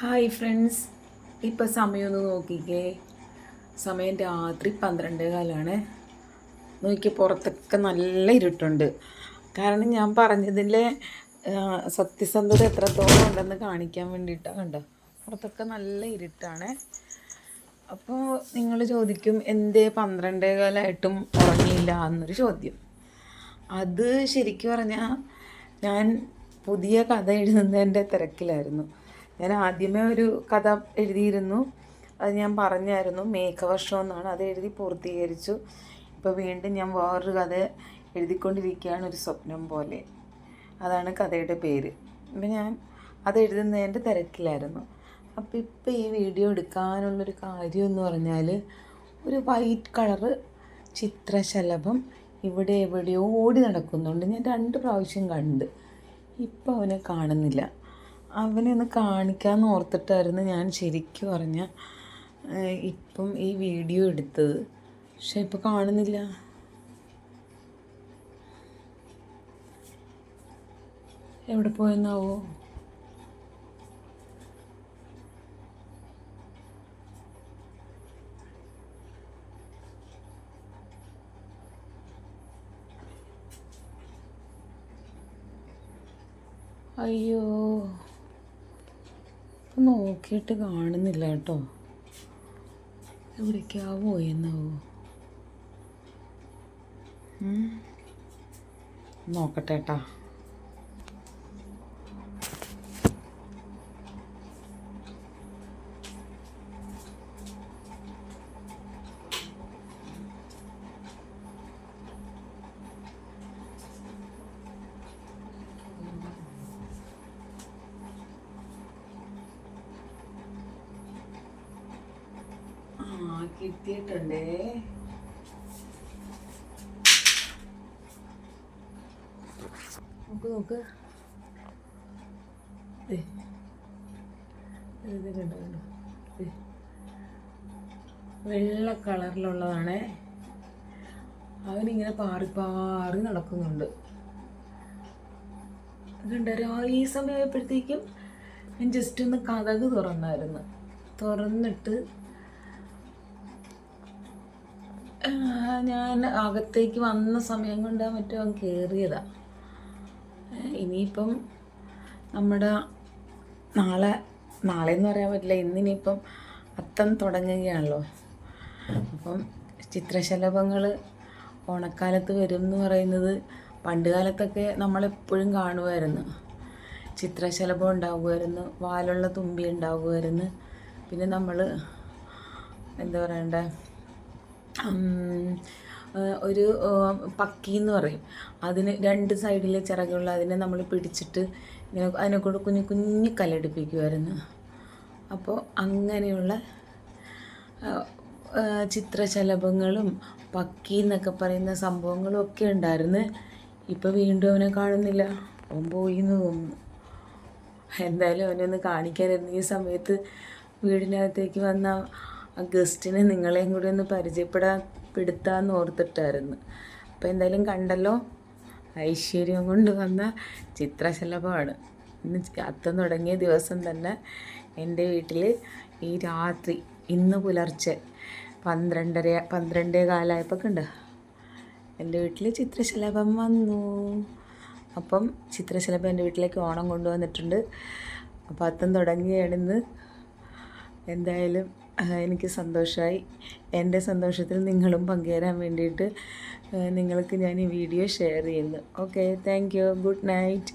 Hi friends, ഇപ്പോൾ സമയമൊന്ന് നോക്കിക്കേ. സമയം രാത്രി 12:15. നോക്കി, പുറത്തൊക്കെ നല്ല ഇരുട്ടുണ്ട്. കാരണം ഞാൻ പറഞ്ഞതിലെ സത്യസന്ധത എത്രത്തോളം ഉണ്ടെന്ന് കാണിക്കാൻ വേണ്ടിയിട്ടാണ്. കണ്ടോ, പുറത്തൊക്കെ നല്ല ഇരുട്ടാണ്. അപ്പോൾ നിങ്ങൾ ചോദിക്കും, എന്തേ 12:15 ഉറങ്ങിയില്ല എന്നൊരു ചോദ്യം. അത് ശരിക്കും പറഞ്ഞാൽ ഞാൻ പുതിയ കഥ എഴുതുന്നതിൻ്റെ തിരക്കിലായിരുന്നു. ഞാൻ ആദ്യമേ ഒരു കഥ എഴുതിയിരുന്നു, അത് ഞാൻ പറഞ്ഞായിരുന്നു, മേഘവർഷം എന്നാണ്. അത് എഴുതി പൂർത്തീകരിച്ചു. ഇപ്പോൾ വീണ്ടും ഞാൻ വേറൊരു കഥ എഴുതിക്കൊണ്ടിരിക്കുകയാണ്, ഒരു സ്വപ്നം പോലെ. അതാണ് കഥയുടെ പേര്. അപ്പം ഞാൻ അത് എഴുതുന്നതിൻ്റെ തിരക്കിലായിരുന്നു. അപ്പോൾ ഇപ്പോൾ ഈ വീഡിയോ എടുക്കാനുള്ളൊരു കാര്യം എന്ന് പറഞ്ഞാൽ, ഒരു വൈറ്റ് കളറ് ചിത്രശലഭം ഇവിടെ എവിടെയോ ഓടി നടക്കുന്നുണ്ട്. ഞാൻ 2 പ്രാവശ്യം കണ്ട്. ഇപ്പം അവനെ കാണുന്നില്ല. അവനെ ഒന്ന് കാണിക്കാമെന്ന് ഓർത്തിട്ടായിരുന്നു ഞാൻ ശരിക്കും പറഞ്ഞാൽ ഇപ്പം ഈ വീഡിയോ എടുത്തത്. പക്ഷെ ഇപ്പം കാണുന്നില്ല. എവിടെ പോയെന്നാവോ? അയ്യോ, നോക്കിയിട്ട് കാണുന്നില്ല കേട്ടോ. എവിടേക്കാ പോയെന്നാവോ? നോക്കട്ടെ കേട്ടാ. കിട്ടിയിട്ടുണ്ടേ. നോക്ക് വെള്ള കളറിലുള്ളതാണേ. അവനിങ്ങനെ പാറി പാറി നടക്കുന്നുണ്ട്. കണ്ടോ, ഈ സമയമായപ്പോഴത്തേക്കും ഞാൻ ജസ്റ്റ് ഒന്ന് കതക് തുറന്നിട്ട് ഞാൻ അകത്തേക്ക് വന്ന സമയം കൊണ്ട് മറ്റോ അവൻ കയറിയതാണ്. ഇനിയിപ്പം നമ്മുടെ നാളെ എന്ന് പറയാൻ പറ്റില്ല, ഇന്നിനിയിപ്പം അത്തം തുടങ്ങുകയാണല്ലോ. അപ്പം ചിത്രശലഭങ്ങൾ ഓണക്കാലത്ത് വരും എന്ന് പറയുന്നത് പണ്ട് കാലത്തൊക്കെ നമ്മളെപ്പോഴും കാണുമായിരുന്നു. ചിത്രശലഭം ഉണ്ടാകുമായിരുന്നു, വാലുള്ള തുമ്പി ഉണ്ടാകുമായിരുന്നു. പിന്നെ നമ്മൾ എന്താ പറയണ്ടേ, ഒരു പക്കി എന്ന് പറയും. അതിന് 2 സൈഡിലെ ചിറകുള്ള അതിനെ നമ്മൾ പിടിച്ചിട്ട് ഇങ്ങനെ അതിനെക്കൊണ്ട് കുഞ്ഞു കല്ലടിപ്പിക്കുമായിരുന്നു. അപ്പോൾ അങ്ങനെയുള്ള ചിത്രശലഭങ്ങളും പക്കി എന്നൊക്കെ പറയുന്ന സംഭവങ്ങളും ഒക്കെ ഉണ്ടായിരുന്നു. ഇപ്പോൾ വീണ്ടും അവനെ കാണുന്നില്ല. അവൻ പോയി എന്ന് തോന്നുന്നു. എന്തായാലും അവനൊന്ന് കാണിക്കാനായിരുന്നു. ഈ സമയത്ത് വീടിനകത്തേക്ക് വന്ന ആ ഗസ്റ്റിനെ നിങ്ങളെയും കൂടി ഒന്ന് പരിചയപ്പെടുത്താമെന്ന് ഓർത്തിട്ടായിരുന്നു. അപ്പോൾ എന്തായാലും കണ്ടല്ലോ, ഐശ്വര്യം കൊണ്ട് വന്ന ചിത്രശലഭമാണ്. അത്തം തുടങ്ങിയ ദിവസം തന്നെ എൻ്റെ വീട്ടിൽ ഈ രാത്രി, ഇന്ന് പുലർച്ചെ 12:15 കണ്ട എൻ്റെ വീട്ടിൽ ചിത്രശലഭം വന്നു. അപ്പം ചിത്രശലഭം എൻ്റെ വീട്ടിലേക്ക് ഓണം കൊണ്ടുവന്നിട്ടുണ്ട്. അപ്പോൾ അത്തം തുടങ്ങിയാണിന്ന്. എന്തായാലും എനിക്ക് സന്തോഷമായി. എൻ്റെ സന്തോഷത്തിൽ നിങ്ങളും പങ്കുചേരാൻ വേണ്ടിയിട്ട് നിങ്ങൾക്ക് ഞാൻ ഈ വീഡിയോ ഷെയർ ചെയ്യുന്നു. Okay, thank you. Good night.